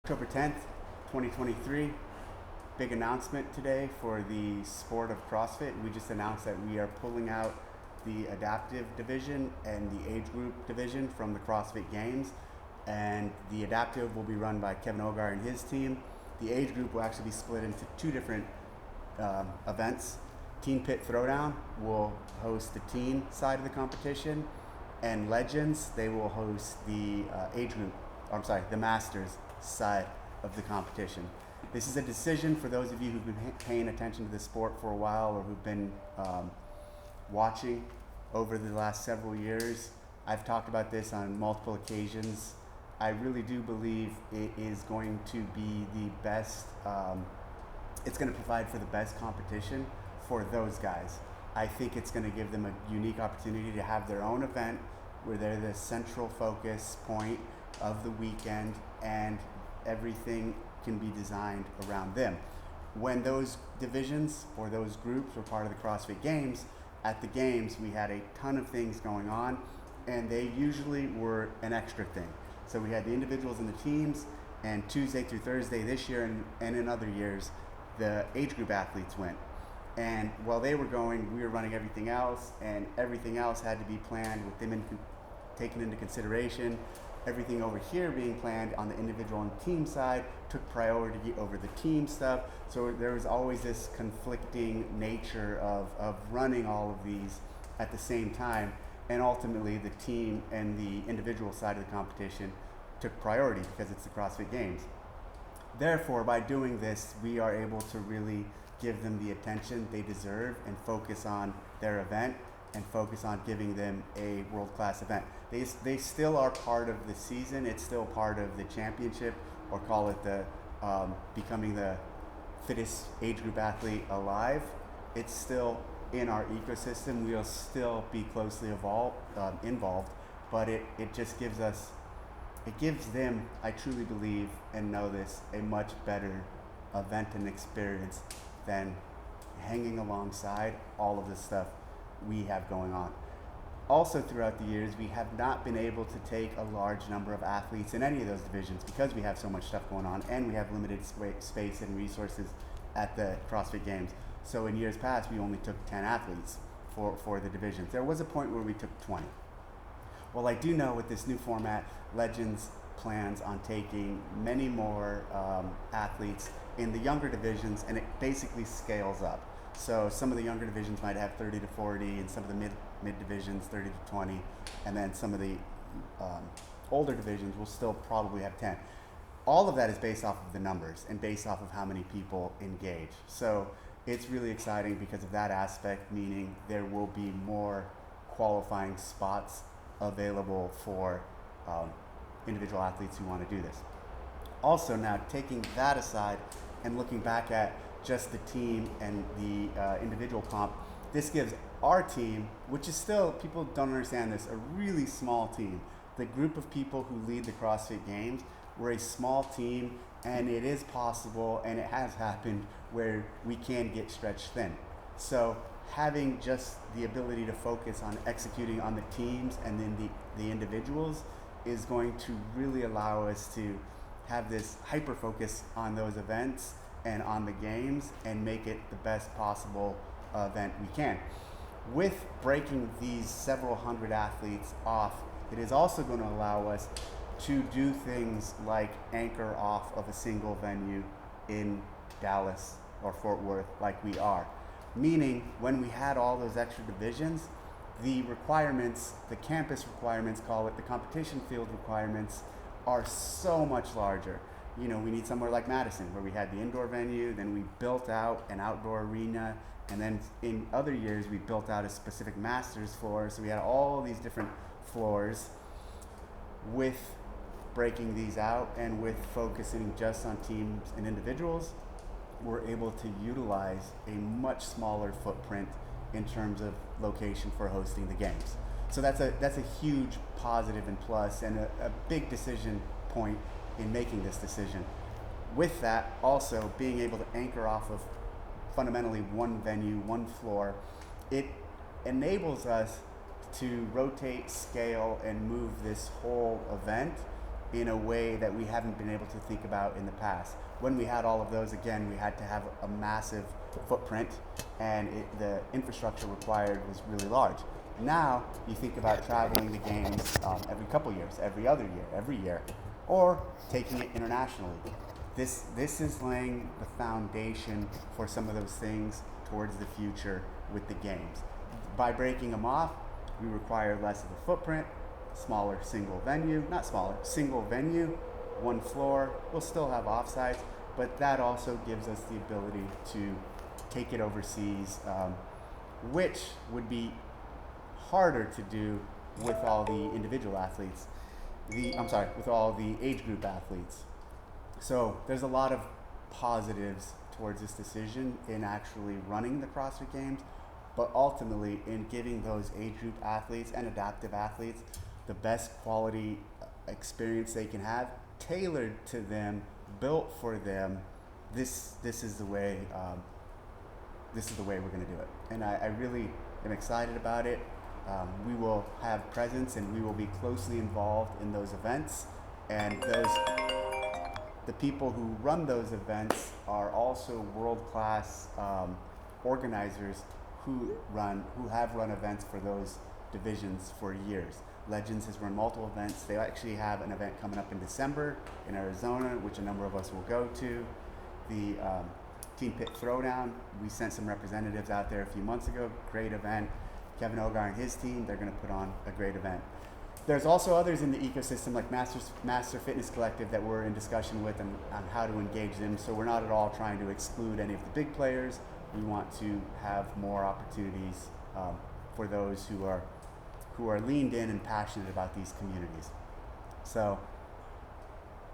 October 10th, 2023. Big announcement today for the sport of CrossFit. We just announced that we are pulling out the adaptive division and the age group division from the CrossFit Games. And the adaptive will be run by Kevin Ogar and his team. The age group will actually be split into two different events. Teen Pit Throwdown will host the teen side of the competition, and Legends, they will host the the Masters side of the competition. This is a decision for those of you who've been paying attention to the sport for a while, or who've been watching over the last several years. I've talked about this on multiple occasions. I really do believe it is going to be the best, it's going to provide for the best competition for those guys. I think it's going to give them a unique opportunity to have their own event where they're the central focus point of the weekend, and everything can be designed around them. When those divisions or those groups were part of the CrossFit Games, at the Games we had a ton of things going on, and they usually were an extra thing. So we had the individuals and the teams, and Tuesday through Thursday this year and in other years, the age group athletes went. And while they were going, we were running everything else, and everything else had to be planned with them taken into consideration. Everything over here being planned on the individual and team side took priority over the team stuff. So there was always this conflicting nature of running all of these at the same time. And ultimately the team and the individual side of the competition took priority because it's the CrossFit Games. Therefore, by doing this, we are able to really give them the attention they deserve and focus on their event and focus on giving them a world-class event. They still are part of the season. It's still part of the championship, or call it the becoming the fittest age group athlete alive. It's still in our ecosystem. We'll still be closely involved, but it just gives us, it gives them, I truly believe and know this, a much better event and experience than hanging alongside all of the stuff we have going on. Also, throughout the years, we have not been able to take a large number of athletes in any of those divisions because we have so much stuff going on and we have limited space and resources at the CrossFit Games. So in years past, we only took 10 athletes for the divisions. There was a point where we took 20. Well, I do know with this new format, Legends plans on taking many more athletes in the younger divisions, and it basically scales up. So some of the younger divisions might have 30 to 40, and some of the mid divisions 30 to 20, and then some of the older divisions will still probably have 10. All of that is based off of the numbers and based off of how many people engage. So it's really exciting because of that aspect, meaning there will be more qualifying spots available for individual athletes who want to do this. Also, now taking that aside and looking back at just the team and the individual comp, this gives our team, which is still, people don't understand this, a really small team. The group of people who lead the CrossFit Games, we're a small team, and it is possible, and it has happened, where we can get stretched thin. So having just the ability to focus on executing on the teams and then the individuals is going to really allow us to have this hyper focus on those events and on the games and make it the best possible event we can. With breaking these several hundred athletes off, it is also going to allow us to do things like anchor off of a single venue in Dallas or Fort Worth like we are. Meaning, when we had all those extra divisions, the requirements, the campus requirements, call it the competition field requirements, are so much larger. You know, we need somewhere like Madison where we had the indoor venue, then we built out an outdoor arena, and then in other years we built out a specific masters floor. So we had all these different floors. With breaking these out and with focusing just on teams and individuals, we're able to utilize a much smaller footprint in terms of location for hosting the games. So that's a huge positive and plus, and a big decision point in making this decision. With that, also being able to anchor off of fundamentally one venue, one floor, it enables us to rotate, scale, and move this whole event in a way that we haven't been able to think about in the past. When we had all of those, again, we had to have a massive footprint, and the infrastructure required was really large. Now, you think about traveling the games every couple years, every other year, every year, or taking it internationally. This is laying the foundation for some of those things towards the future with the games. By breaking them off, we require less of a footprint, smaller single venue, not smaller, single venue, one floor. We'll still have offsites, but that also gives us the ability to take it overseas, which would be harder to do with all the individual athletes. With all the age group athletes. So there's a lot of positives towards this decision in actually running the CrossFit Games, but ultimately in giving those age group athletes and adaptive athletes the best quality experience they can have, tailored to them, built for them. This is the way we're going to do it, and I really am excited about it. We will have presence, and we will be closely involved in those events, and the people who run those events are also world-class organizers who have run events for those divisions for years. Legends has run multiple events. They actually have an event coming up in December in Arizona, which a number of us will go to. The Team Pit Throwdown, we sent some representatives out there a few months ago. Great event. Kevin Ogar and his team, they're going to put on a great event. There's also others in the ecosystem like Master Fitness Collective that we're in discussion with on how to engage them. So we're not at all trying to exclude any of the big players. We want to have more opportunities for those who are leaned in and passionate about these communities. So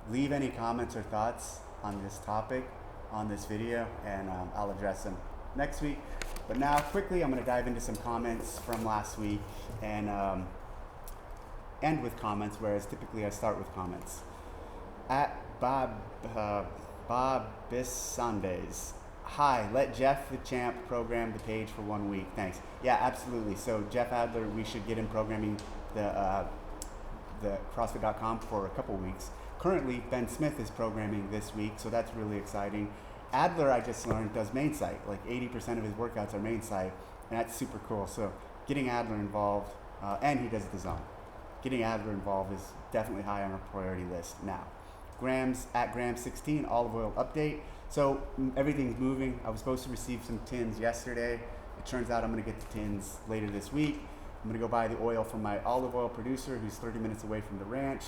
leave any comments or thoughts on this topic on this video, and I'll address them next week. But now quickly, I'm going to dive into some comments from last week and end with comments, whereas typically I start with comments. At Bob Bissandes. Hi, let Jeff the Champ program the page for 1 week. Thanks. Yeah, absolutely. So Jeff Adler, we should get him programming the CrossFit.com for a couple weeks. Currently, Ben Smith is programming this week, so that's really exciting. Adler, I just learned, does mainsite. Like 80% of his workouts are mainsite, and that's super cool. So getting Adler involved, and he does the zone. Getting Adler involved is definitely high on our priority list now. At Graham16, olive oil update. So everything's moving. I was supposed to receive some tins yesterday. It turns out I'm going to get the tins later this week. I'm going to go buy the oil from my olive oil producer who's 30 minutes away from the ranch.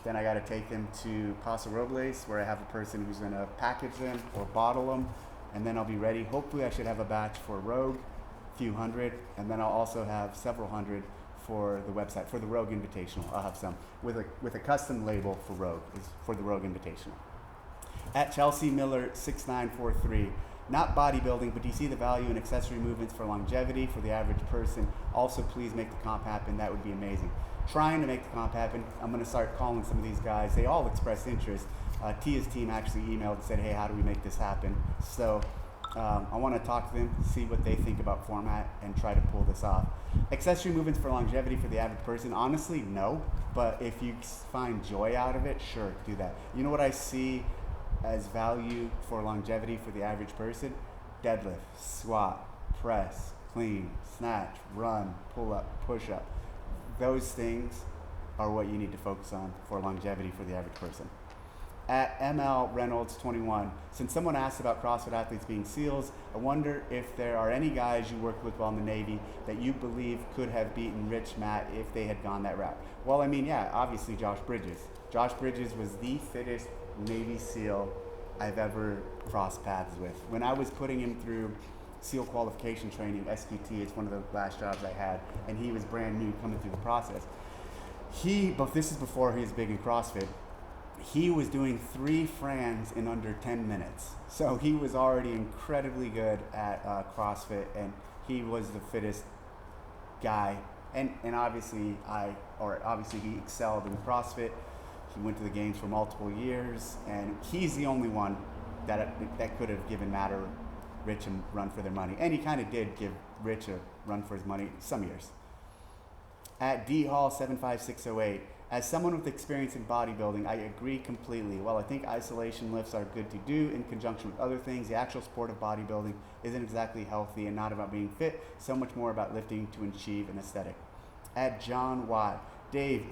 Then I got to take them to Paso Robles, where I have a person who's going to package them or bottle them, and then I'll be ready. Hopefully I should have a batch for Rogue, a few hundred, and then I'll also have several hundred for the website, for the Rogue Invitational. I'll have some with a custom label for Rogue, is for the Rogue Invitational. At Chelsea Miller 6943, not bodybuilding, but do you see the value in accessory movements for longevity for the average person? Also, please make the comp happen. That would be amazing. Trying to make the comp happen. I'm going to start calling some of these guys. They all expressed interest. Tia's team actually emailed and said, hey, how do we make this happen? So I want to talk to them, see what they think about format, and try to pull this off. Accessory movements for longevity for the average person? Honestly, no. But if you find joy out of it, sure, do that. You know what I see as value for longevity for the average person? Deadlift, squat, press, clean, snatch, run, pull up, push up. Those things are what you need to focus on for longevity for the average person. At ML Reynolds 21, since someone asked about CrossFit athletes being SEALs, I wonder if there are any guys you worked with while in the Navy that you believe could have beaten Rich Matt if they had gone that route. Well, I mean, yeah, obviously Josh Bridges. Josh Bridges was the fittest Navy SEAL I've ever crossed paths with. When I was putting him through SEAL qualification training, SQT, it's one of the last jobs I had, and he was brand new coming through the process. But this is before he was big in CrossFit. He was doing 3 Frans in under 10 minutes. So he was already incredibly good at CrossFit, and he was the fittest guy. And obviously he excelled in CrossFit. He went to the games for multiple years, and he's the only one that could have given Matt or Rich a run for their money. And he kind of did give Rich a run for his money some years. At D Hall 75608, As someone with experience in bodybuilding, I agree completely. While I think isolation lifts are good to do in conjunction with other things, the actual sport of bodybuilding isn't exactly healthy and not about being fit, so much more about lifting to achieve an aesthetic. At John Y. Dave,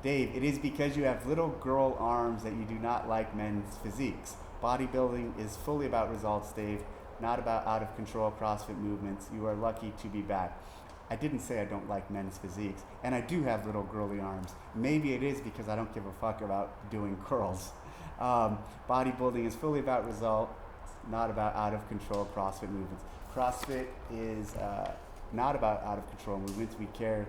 it is because you have little girl arms that you do not like men's physiques. Bodybuilding is fully about results, Dave, not about out of control CrossFit movements. You are lucky to be back. I didn't say I don't like men's physiques, and I do have little girly arms. Maybe it is because I don't give a fuck about doing curls. Bodybuilding is fully about results, not about out of control CrossFit movements. CrossFit is not about out of control movements. We care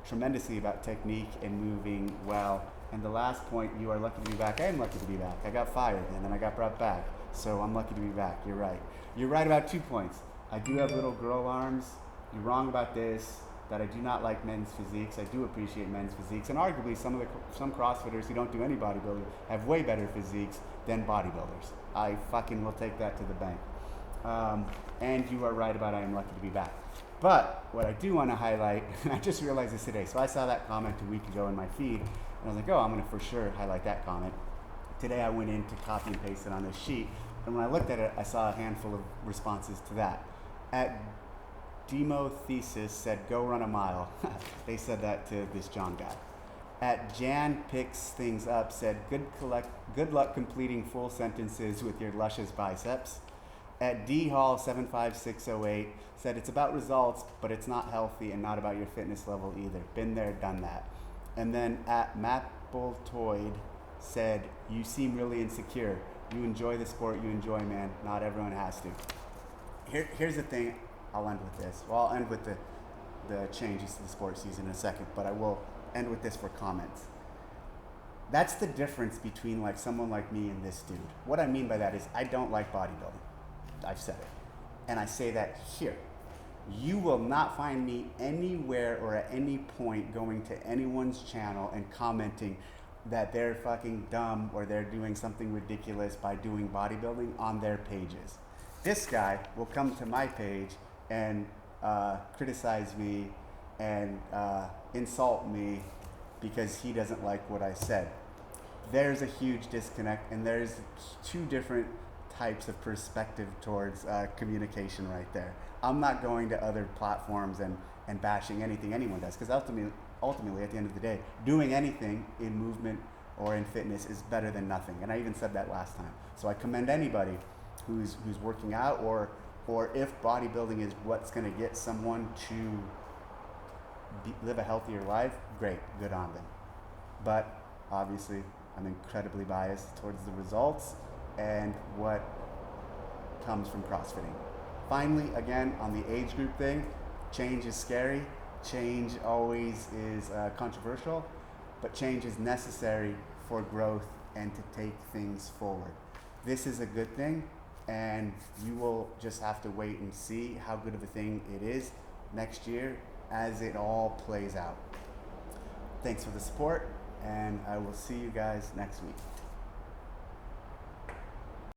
tremendously about technique and moving well. And the last point, you are lucky to be back. I am lucky to be back. I got fired and then I got brought back. So I'm lucky to be back. You're right. You're right about 2 points. I do have little girl arms. You're wrong about this, that I do not like men's physiques. I do appreciate men's physiques. And arguably some CrossFitters who don't do any bodybuilding have way better physiques than bodybuilders. I fucking will take that to the bank. And you are right about I am lucky to be back. But what I do want to highlight, and I just realized this today, so I saw that comment a week ago in my feed, and I was like, oh, I'm going to for sure highlight that comment. Today I went in to copy and paste it on this sheet, and when I looked at it, I saw a handful of responses to that. At Demo Thesis said, go run a mile. They said that to this John guy. At Jan Picks Things Up said, good luck completing full sentences with your luscious biceps. At D Hall 75608 said, it's about results, but it's not healthy and not about your fitness level either. Been there, done that. And then at Mappletoid said, you seem really insecure. You enjoy the sport you enjoy, man. Not everyone has to. Here's the thing. I'll end with this. Well, I'll end with the changes to the sports season in a second, but I will end with this for comments. That's the difference between like someone like me and this dude. What I mean by that is I don't like bodybuilding. I've said it. And I say that here. You will not find me anywhere or at any point going to anyone's channel and commenting that they're fucking dumb or they're doing something ridiculous by doing bodybuilding on their pages. This guy will come to my page and criticize me and insult me because he doesn't like what I said. There's a huge disconnect, and there's 2 different types of perspective towards communication right there. I'm not going to other platforms and bashing anything anyone does, because ultimately, at the end of the day, doing anything in movement or in fitness is better than nothing. And I even said that last time. So I commend anybody who's working out, or if bodybuilding is what's going to get someone to live a healthier life, great, good on them. But obviously, I'm incredibly biased towards the results and what comes from CrossFitting. Finally, again, on the age group thing, change is scary. Change always is controversial, but change is necessary for growth and to take things forward. This is a good thing, and you will just have to wait and see how good of a thing it is next year as it all plays out. Thanks for the support, and I will see you guys next week.